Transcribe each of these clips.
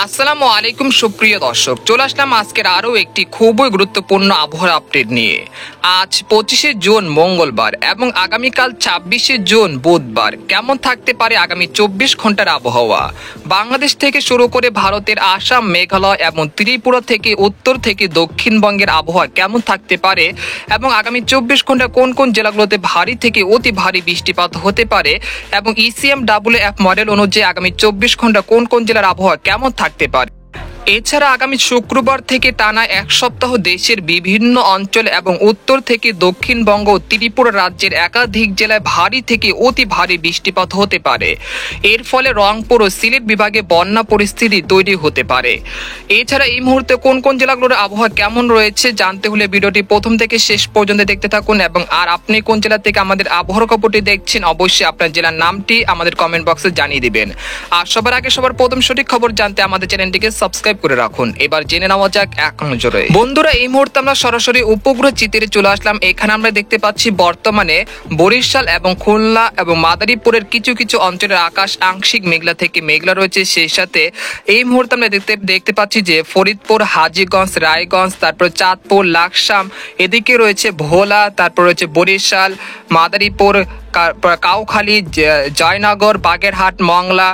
আসসালামু আলাইকুম সুপ্রিয় দর্শক, চলে আসলাম আজকের আরও একটি খুবই গুরুত্বপূর্ণ আবহাওয়ার আপডেট নিয়ে। আজ 25শে জুন মঙ্গলবার এবং আগামীকাল 26শে জুন বুধবার কেমন থাকতে পারে আগামী 24 ঘন্টার আবহাওয়া। বাংলাদেশ থেকে শুরু করে ভারতের আসাম, মেঘালয় এবং ত্রিপুরা থেকে উত্তর থেকে দক্ষিণবঙ্গের আবহাওয়া কেমন থাকতে পারে এবং আগামী 24 ঘন্টা কোন কোন জেলাগুলোতে ভারী থেকে অতি ভারী বৃষ্টিপাত হতে পারে এবং ECMWF মডেল অনুযায়ী আগামী 24 ঘন্টা কোন কোন জেলার আবহাওয়া কেমন থাকতে পারে। এছাড়া আগামী শুক্রবার থেকে টানা এক সপ্তাহ দেশের বিভিন্ন অঞ্চল এবং উত্তর থেকে দক্ষিণবঙ্গ ও ত্রিপুরা রাজ্যের একাধিক জেলায় ভারী থেকে অতি ভারী বৃষ্টিপাত হতে পারে। এর ফলে রংপুর ও সিলেট বিভাগে বন্যা পরিস্থিতি তৈরি হতে পারে। এছাড়া এই মুহূর্তে কোন কোন জেলাগুলোর আবহাওয়া কেমন রয়েছে জানতে হলে ভিডিওটি প্রথম থেকে শেষ পর্যন্ত দেখতে থাকুন এবং আপনি কোন জেলা থেকে আমাদের আবহাওয়ার খবরটি দেখছেন অবশ্যই আপনার জেলার নামটি আমাদের কমেন্ট বক্সে জানিয়ে দিবেন। আর সবার আগে সবার প্রথম সঠিক খবর জানতে আমাদের চ্যানেলটিকে সাবস্ক্রাইব করে রাখুন। এবার জেনে নেওয়া যাক এক নজরে। বন্ধুরা, এই মুহূর্তে আমরা সরাসরি উপগ্রহ চিত্রে চলে আসলাম। এখানে আমরা দেখতে পাচ্ছি বর্তমানে বরিশাল এবং খুলনা এবং মাদারীপুরের কিছু কিছু অঞ্চলের আকাশ আংশিক মেঘলা থেকে মেঘলা রয়েছে। সেই সাথে এই মুহূর্তে আমরা দেখতে পাচ্ছি যে ফরিদপুর, হাজীগঞ্জ, রায়গঞ্জ, তারপর চাঁদপুর, লাকসাম, এদিকে রয়েছে ভোলা, তারপর রয়েছে বরিশাল, মাদারীপুর, কাউখালী, জয়নগর, বাগেরহাট, মংলা,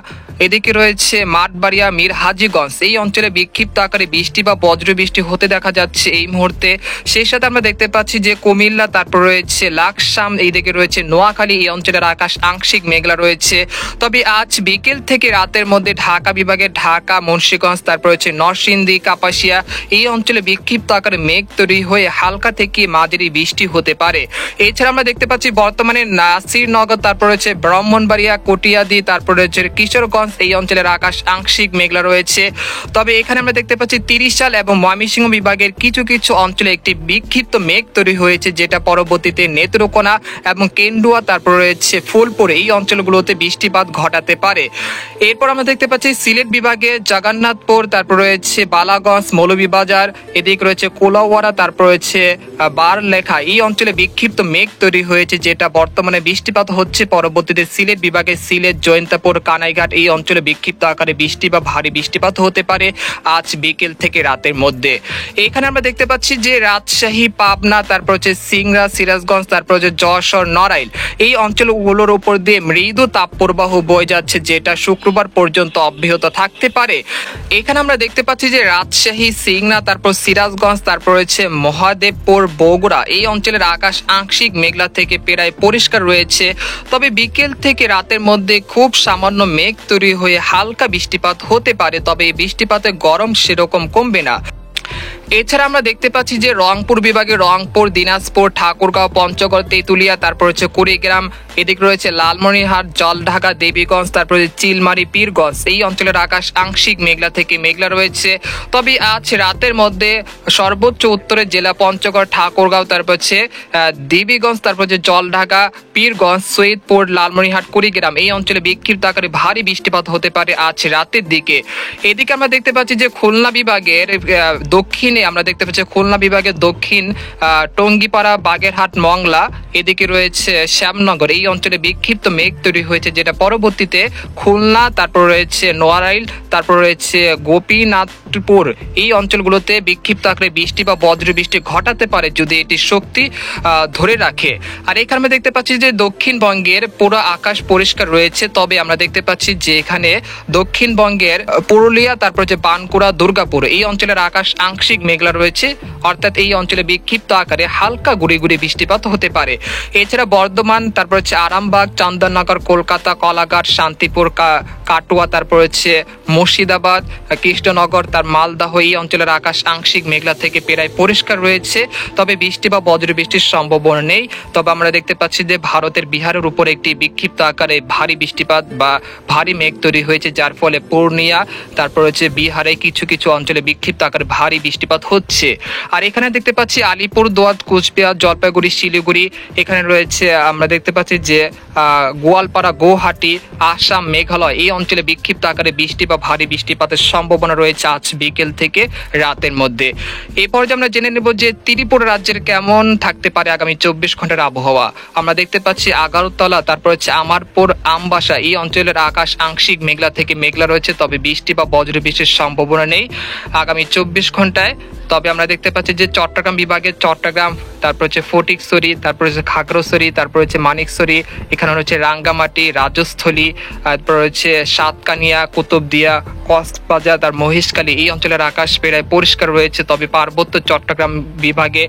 এদিকে রয়েছে মাঠবাড়িয়া, মিরহাজিগঞ্জ। এই অঞ্চলে বিক্ষিপ্ত আকারে বৃষ্টি বা বজ্র বৃষ্টি হতে দেখা যাচ্ছে এই মুহূর্তে। সেই সাথে আমরা দেখতে পাচ্ছি যে কুমিল্লা, তারপর রয়েছে লাকসাম, এইদিকে রয়েছে নোয়াখালী, এই অঞ্চলের আকাশ আংশিক মেঘলা রয়েছে। তবে আজ বিকেল থেকে রাতের মধ্যে ঢাকা বিভাগের ঢাকা, মুন্সিগঞ্জ, তারপর রয়েছে নরসিংদী, কাপাসিয়া, এই অঞ্চলে বিক্ষিপ্ত আকারে মেঘ তৈরি হয়ে হালকা থেকে মাঝারি বৃষ্টি হতে পারে। এছাড়া আমরা দেখতে পাচ্ছি বর্তমানে নাসিরনগর, তারপর রয়েছে ব্রাহ্মণবাড়িয়া, কটিয়াদি, তারপর রয়েছে কিশোরগঞ্জ, এই অঞ্চলের আকাশ আংশিক মেঘলা রয়েছে। তবে এখানে আমরা দেখতে পাচ্ছি ত্রিশাল এবং ময়মনসিংহ বিভাগের কিছু কিছু অঞ্চলে একটি বিক্ষিপ্ত মেঘ তৈরি হয়েছে, যেটা পরবর্তীতে নেত্রকোনা এবং কেন্দুয়া, তারপর রয়েছে ফুলপুর, এই অঞ্চলগুলোতে বৃষ্টিপাত ঘটাতে পারে। এরপর আমরা দেখতে পাচ্ছি সিলেট বিভাগে জগন্নাথপুর, তারপর রয়েছে বালাগঞ্জ, মৌলভীবাজার, এদিকে রয়েছে কোলাওয়ারা, তারপর রয়েছে বারলেখা, এই অঞ্চলে বিক্ষিপ্ত মেঘ তৈরি হয়েছে, যেটা বর্তমানে বৃষ্টিপাত হচ্ছে। পরবর্তীতে সিলেট বিভাগে সিলেট, জয়ন্তপুর, কানাইঘাট, এই অঞ্চলে বিক্ষিপ্ত আকারে বৃষ্টি বা ভারী বৃষ্টিপাত হতে পারে আজ বিকেল থেকে রাতের মধ্যে। এখানে আমরা দেখতে পাচ্ছি যে রাজশাহী, পাবনা, তারপর হচ্ছে সিংড়া, সিরাজগঞ্জ, তারপর হচ্ছে যশোর, নড়াইল, এই অঞ্চলগুলোর উপর দিয়ে মৃদু তাপপ্রবাহ বয়ে যাচ্ছে, যেটা শুক্রবার পর্যন্ত অব্যাহত থাকতে পারে। এখানে আমরা দেখতে পাচ্ছি যে রাজশাহী, সিংড়া, তারপর সিরাজগঞ্জ, তারপর হচ্ছে মহাদেবপুর, বগুড়া, এই অঞ্চলের আকাশ আংশিক মেঘলা থেকে প্রায় পরিষ্কার রয়েছে। তবে বিকেল থেকে রাতের মধ্যে খুব সামান্য মেঘ তৈরি হয়ে হালকা বৃষ্টিপাত হতে পারে। তবে এই বৃষ্টিপাতে গরম সেরকম কমবে না। এছাড়া আমরা দেখতে পাচ্ছি যে রংপুর বিভাগে রংপুর, দিনাজপুর, ঠাকুরগাঁও, পঞ্চগড়, তেঁতুলিয়া, তারপর হচ্ছে কুড়িগ্রাম, এদিকে রয়েছে লালমনিরহাট, জলঢাকা, দেবীগঞ্জ, তারপর চিলমারি, পীরগঞ্জ, এই অঞ্চলের আকাশ আংশিক মেঘলা থেকে মেঘলা রয়েছে। তবে আজ রাতের মধ্যে সর্বোচ্চ উত্তরের জেলা পঞ্চগড়, ঠাকুরগাঁও, তারপর হচ্ছে দেবীগঞ্জ, তারপর হচ্ছে জলঢাকা, পীরগঞ্জ, সৈয়দপুর, লালমনিরহাট, কুড়িগ্রাম, এই অঞ্চলে বিক্ষিপ্ত আকারে ভারী বৃষ্টিপাত হতে পারে আজ রাতের দিকে। এদিকে আমরা দেখতে পাচ্ছি যে খুলনা বিভাগের দক্ষিণে আমরা দেখতে পাচ্ছি খুলনা বিভাগের দক্ষিণ টঙ্গিপাড়া, বাগেরহাট, মংলা, এদিকে রয়েছে শ্যামনগর, এই অঞ্চলে বিক্ষিপ্ত মেঘ তৈরি হয়েছে, যেটা পরবর্তীতে খুলনা, তারপর রয়েছে নোয়ারাইল, তারপর রয়েছে গোপীনাথপুর, এই অঞ্চলগুলোতে বিক্ষিপ্ত আকারে বৃষ্টি বা বজ্র বৃষ্টি ঘটাতে পারে যদি এটি শক্তি ধরে রাখে। আর এখানে আমরা দেখতে পাচ্ছি যে দক্ষিণবঙ্গের পুরো আকাশ পরিষ্কার রয়েছে। তবে আমরা দেখতে পাচ্ছি যে এখানে দক্ষিণবঙ্গের পুরুলিয়া, তারপর হচ্ছে বাঁকুড়া, দুর্গাপুর, এই অঞ্চলের আকাশ আংশিক মেঘলা রয়েছে, অর্থাৎ এই অঞ্চলে বিক্ষিপ্ত আকারে হালকা গুড়ি গুড়ি বৃষ্টিপাত হতে পারে। এছাড়া বর্ধমান, তারপর হচ্ছে আরামবাগ, চন্দননগর, কলকাতা, কলাঘাট, শান্তিপুর, কাটুয়া, তারপর হচ্ছে মুর্শিদাবাদ, কৃষ্ণনগর, তার মালদাহ, এই অঞ্চলের আকাশ আংশিক মেঘলা থেকে প্রায় পরিষ্কার রয়েছে। তবে বৃষ্টি বা বজ্র বৃষ্টির সম্ভাবনা নেই। তবে আমরা দেখতে পাচ্ছি যে ভারতের বিহারের উপর একটি বিক্ষিপ্ত আকারে ভারী বৃষ্টিপাত বা ভারী মেঘ তৈরি হয়েছে, যার ফলে পূর্ণিয়া, তারপর হচ্ছে বিহারে কিছু কিছু অঞ্চলে বিক্ষিপ্ত আকারে ভারী বৃষ্টিপাত হচ্ছে। আর এখানে দেখতে পাচ্ছি আলিপুরদুয়ার, কুচবিহার, জলপাইগুড়ি, শিলিগুড়ি, এখানে রয়েছে আমরা দেখতে পাচ্ছি যে গোয়ালপাড়া, গুয়াহাটি, আসাম, মেঘালয় এই অঞ্চলে বিক্ষিপ্ত আকারে বৃষ্টি বা ভারী বৃষ্টিপাতের সম্ভাবনা রয়েছে আজ বিকেল থেকে রাতের মধ্যে। এই পর্যায়ে আমরা জেনে নেব যে ত্রিপুরা রাজ্যের কেমন থাকতে পারে আগামী 24 ঘন্টার আবহাওয়া। আমরা দেখতে পাচ্ছি আগরতলা, তারপর হচ্ছে আমারপুর, আমবাসা এই অঞ্চলের আকাশ আংশিক মেঘলা থেকে মেঘলা রয়েছে, তবে বৃষ্টি বা বজ্র বৃষ্টির সম্ভাবনা নেই আগামী 24 ঘন্টায়। তবে আমরা দেখতে পাচ্ছি যে চট্টগ্রাম বিভাগের চট্টগ্রাম, তারপর হচ্ছে ফটিকছড়ি, তারপর হচ্ছে খাগড়াছড়ি, তারপর হচ্ছে মানিকছড়ি, এখানে হচ্ছে রাঙ্গামাটি, রাজস্থলী, তারপর হচ্ছে সাতকানিয়া, কুতুবদিয়া, কক্সবাজার, তার মহেশখালী এই অঞ্চলের আকাশ প্রায় পরিষ্কার রয়েছে। তবে পার্বত্য চট্টগ্রাম বিভাগে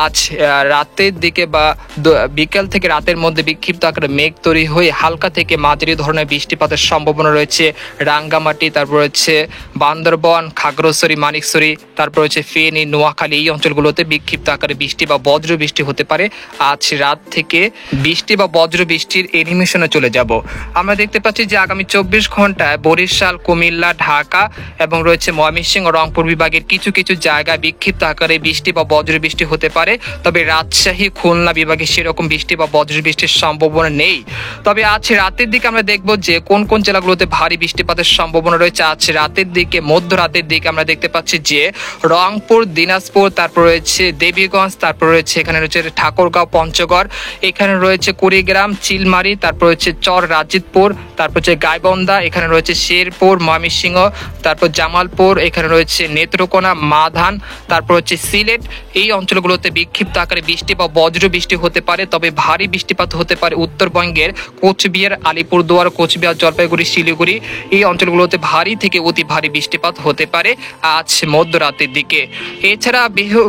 আজ রাতের দিকে বা বিকেল থেকে রাতের মধ্যে বিক্ষিপ্ত আকারে মেঘ তৈরি হয়ে হালকা থেকে মাঝারি ধরনের বৃষ্টিপাতের সম্ভাবনা রয়েছে রাঙ্গামাটি, তারপর হচ্ছে বান্দরবন, খাগড়াছড়ি, মানিকছড়ি, তারপর হচ্ছে ফেনী, নোয়াখালী এই অঞ্চলগুলোতে বিক্ষিপ্ত আকারে বৃষ্টি বা বজ্র বৃষ্টি হতে পারে। আজ রাত থেকে বৃষ্টি বা বজ্র বৃষ্টির এনিমেশনে চলে যাব। আমরা দেখতে পাচ্ছি যে আগামী 24 ঘন্টায় বরিশাল, কুমিল্লা, ঢাকা এবং রয়েছে ময়মনসিংহ, রংপুর বিভাগের কিছু কিছু জায়গায় বিক্ষিপ্ত আকারে বৃষ্টি বা বজ্র বৃষ্টি হতে পারে। তবে রাজশাহী, খুলনা বিভাগে সেরকম বৃষ্টি বা বজ্র বৃষ্টির সম্ভাবনা নেই। তবে আজ রাতের দিকে আমরা দেখব যে কোন কোন জেলাগুলোতে ভারী বৃষ্টিপাতের সম্ভাবনা রয়েছে। আজ রাতের দিকে, মধ্যরাতের দিকে আমরা দেখতে পাচ্ছি যে রংপুর, দিনাজপুর, তারপর রয়েছে দেবীগঞ্জ, তারপর রয়েছে এখানে রয়েছে ঠাকুরগাঁও, পঞ্চগড়, এখানে রয়েছে কুড়িগ্রাম, চিলমারি, তারপর হচ্ছে চর রাজিতপুর, তারপর হচ্ছে গাইবন্ধা, এখানে রয়েছে শেরপুর, ময়মনসিংহ, তারপর জামালপুর, এখানে রয়েছে নেত্রকোনা, মাধান, তারপর হচ্ছে সিলেট এই অঞ্চলগুলোতে বিক্ষিপ্ত আকারে বৃষ্টি বা বজ্র বৃষ্টি হতে পারে। তবে ভারী বৃষ্টিপাত হতে পারে উত্তরবঙ্গের কোচবিহার, আলিপুরদুয়ার, কোচবিহার, জলপাইগুড়ি, শিলিগুড়ি এই অঞ্চলগুলোতে ভারী থেকে অতি ভারী বৃষ্টিপাত হতে পারে আজ মধ্যরাতের দিকে। এছাড়া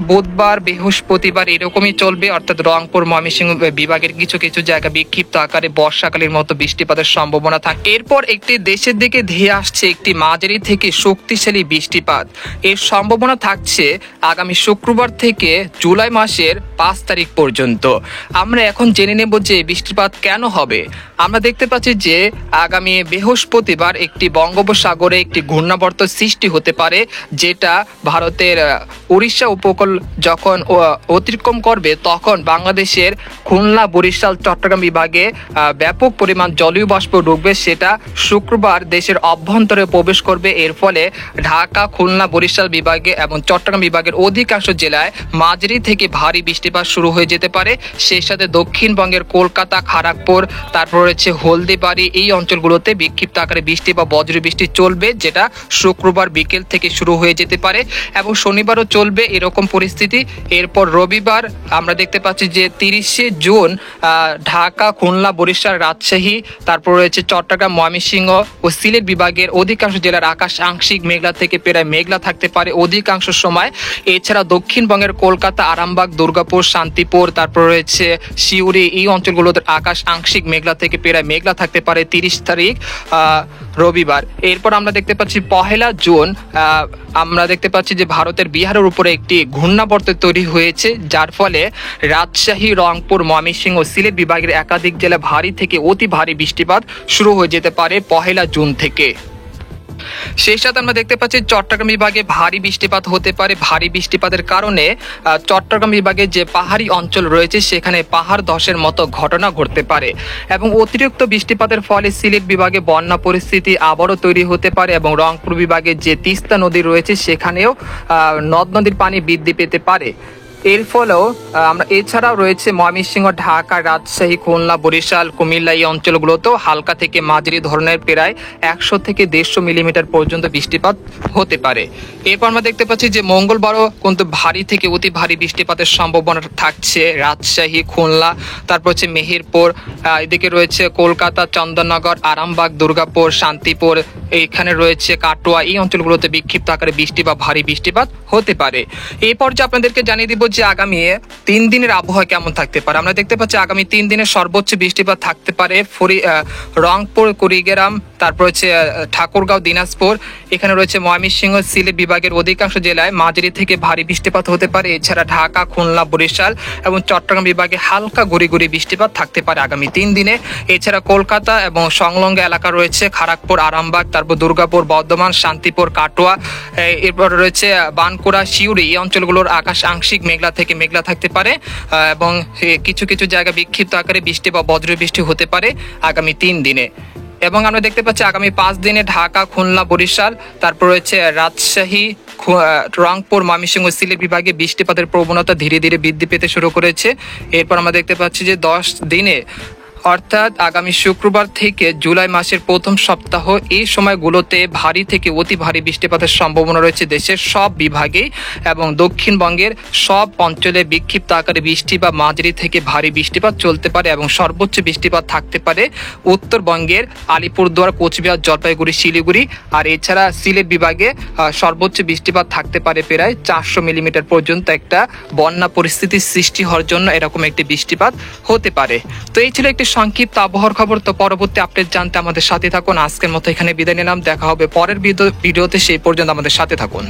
বুধবার, বৃহস্পতিবার এরকমই চলবে, অর্থাৎ রংপুর, ময়মনসিংহ বিভাগের কিছু কিছু জায়গা বিক্ষিপ্ত আকারে বর্ষাকালের মতো বৃষ্টিপাতের সম্ভাবনা থাকে। এরপর একটি দেশের দিকে ধেয়ে আসছে একটি মাঝারি থেকে শক্তিশালী বৃষ্টিপাত। এর সম্ভাবনা থাকছে আগামী শুক্রবার থেকে জুলাই মাসের 5 তারিখ পর্যন্ত। আমরা এখন জেনে নেব যে বৃষ্টিপাত কেন হবে। আমরা দেখতে পাচ্ছি যে আগামী বৃহস্পতিবার একটি বঙ্গোপসাগরে একটি ঘূর্ণাবর্ত সৃষ্টি হতে পারে, যেটা ভারতের উড়িষ্যা উপকূল যখন অতিক্রম করবে তখন বাংলাদেশের খুলনা, বরিশাল, চট্টগ্রাম বিভাগে ব্যাপক পরিমাণ জলীয় বাষ্প ঢুকবে। সেটা শুক্রবার দেশের অভ্যন্তরে প্রবেশ করবে। এর ফলে ঢাকা, খুলনা, বরিশাল বিভাগে এবং চট্টগ্রাম বিভাগের অধিকাংশ জেলায় মাঝারি থেকে ভারী বৃষ্টিপাত শুরু হয়ে যেতে পারে। সেই সাথে দক্ষিণবঙ্গের কলকাতা, খড়গপুর, তারপর রয়েছে হলদিবাড়ি এই অঞ্চলগুলোতে বিক্ষিপ্ত আকারে বৃষ্টি বা বজ্র বৃষ্টি চলবে, যেটা শুক্রবার বিকেল থেকে শুরু হয়ে যেতে পারে এবং শনিবারও চলবে এরকম পরিস্থিতি। এরপর রবিবার আমরা দেখতে পাচ্ছি যে 30শে জুন ঢাকা, খুলনা, বরিশাল, রাজশাহী, তারপর রয়েছে চট্টগ্রাম, ময়মনসিংহ ও সিলেট বিভাগের অধিকাংশ জেলার আকাশ আংশিক মেঘলা থেকে প্রায় মেঘলা থাকতে পারে অধিকাংশ সময়। এছাড়া দক্ষিণবঙ্গের কলকাতা, আরামবাগ, দুর্গাপুর, শান্তিপুর, তারপর রয়েছে সিউড়ি এই অঞ্চলগুলোতে আকাশ আংশিক মেঘলা থেকে প্রায় মেঘলা থাকতে পারে 30 তারিখ রবিবার। এরপর আমরা দেখতে পাচ্ছি 1 জুন আমরা দেখতে পাচ্ছি যে ভারতের বিহারের উপরে একটি ঘূর্ণাবর্ত তৈরি হয়েছে, যার ফলে রাজশাহী, রংপুর, ময়মনসিংহ ও সিলেট বিভাগের একাধিক জেলায় ভারী থেকে অতি ভারী বৃষ্টিপাত শুরু হয়ে যেতে পারে 1 জুন থেকে। সেই সাথে আমরা দেখতে পাচ্ছি চট্টগ্রাম বিভাগে ভারী বৃষ্টিপাত হতে পারে। ভারী বৃষ্টিপাতের কারণে চট্টগ্রাম বিভাগে যে পাহাড়ি অঞ্চল রয়েছে সেখানে পাহাড় ধসের মতো ঘটনা ঘটতে পারে এবং অতিরিক্ত বৃষ্টিপাতের ফলে সিলেট বিভাগে বন্যা পরিস্থিতি আবারও তৈরি হতে পারে এবং রংপুর বিভাগে যে তিস্তা নদী রয়েছে সেখানেও নদ নদীর পানি বৃদ্ধি পেতে পারে। এর ফলেও আমরা এছাড়াও রয়েছে ময়মনসিংহ, ঢাকা, রাজশাহী, খুলনা, বরিশাল, কুমিল্লা এই অঞ্চলগুলোতেও হালকা থেকে মাঝারি ধরনের প্রায় 100 থেকে 150 মিলিমিটার পর্যন্ত বৃষ্টিপাত হতে পারে। এরপর আমরা দেখতে পাচ্ছি যে মঙ্গলবারও কিন্তু ভারী থেকে অতি ভারী বৃষ্টিপাতের সম্ভাবনা থাকছে রাজশাহী, খুলনা, তারপর হচ্ছে মেহেরপুর, এদিকে রয়েছে কলকাতা, চন্দননগর, আরামবাগ, দুর্গাপুর, শান্তিপুর, এইখানে রয়েছে কাটোয়া এই অঞ্চলগুলোতে বিক্ষিপ্ত আকারে বৃষ্টি বা ভারী বৃষ্টিপাত হতে পারে। এই পর্যায়ে আপনাদেরকে জানিয়ে দিব যে আগামী 3 দিনের আবহাওয়া কেমন থাকতে পারে। আমরা দেখতে পাচ্ছি আগামী 3 দিনের সর্বোচ্চ বৃষ্টিপাত থাকতে পারে রংপুর, কুড়িগ্রাম, তারপর হচ্ছে ঠাকুরগাঁও, দিনাজপুর, এখানে রয়েছে ময়মনসিংহ, সিলেট বিভাগের অধিকাংশ জেলায় মাঝারি থেকে ভারী বৃষ্টিপাত হতে পারে। এছাড়া ঢাকা, খুলনা, বরিশাল এবং চট্টগ্রাম বিভাগে হালকা গুড়ি গুড়ি বৃষ্টিপাত থাকতে পারে আগামী 3 দিনে। এছাড়া কলকাতা এবং সংলগ্ন এলাকা রয়েছে খড়গপুর, আরামবাগ, তারপর দুর্গাপুর, বর্ধমান, শান্তিপুর, কাটোয়া, এরপর রয়েছে বানকুড়া, সিউড়ি, এই অঞ্চলগুলোর আকাশ আংশিক মেঘলা থেকে মেঘলা থাকতে পারে এবং কিছু কিছু জায়গায় বিক্ষিপ্ত আকারে বৃষ্টি বা বজ্র বৃষ্টি হতে পারে আগামী 3 দিনে। এবং আমরা দেখতে পাচ্ছি আগামী 5 দিনে ঢাকা, খুলনা, বরিশাল, তারপর রয়েছে রাজশাহী, রংপুর, ময়মনসিংহ, সিলেট বিভাগে বৃষ্টিপাতের প্রবণতা ধীরে ধীরে বৃদ্ধি পেতে শুরু করেছে। এরপর আমরা দেখতে পাচ্ছি যে 10 দিনে অর্থাৎ আগামী শুক্রবার থেকে জুলাই মাসের প্রথম সপ্তাহ, এই সময়গুলোতে ভারী থেকে অতি ভারী বৃষ্টিপাতের সম্ভাবনা রয়েছে দেশের সব বিভাগেই এবং দক্ষিণবঙ্গের সব অঞ্চলে বিক্ষিপ্ত আকারে বৃষ্টি বা মাঝারি থেকে ভারী বৃষ্টিপাত চলতে পারে এবং সর্বোচ্চ বৃষ্টিপাত থাকতে পারে উত্তরবঙ্গের আলিপুরদুয়ার, কোচবিহার, জলপাইগুড়ি, শিলিগুড়ি। আর এছাড়া সিলেট বিভাগে সর্বোচ্চ বৃষ্টিপাত থাকতে পারে প্রায় 400 মিলিমিটার পর্যন্ত। একটা বন্যা পরিস্থিতির সৃষ্টি হওয়ার জন্য এরকম একটি বৃষ্টিপাত হতে পারে। তো এই ছিল একটি সংক্ষিপ্ত আবহাওয়ার খবর। তো পরবর্তী আপডেট জানতে আমাদের সাথে থাকুন। আজকের মতো এখানে বিদায় নিলাম, দেখা হবে পরের ভিডিওতে, সেই পর্যন্ত আমাদের সাথে থাকুন।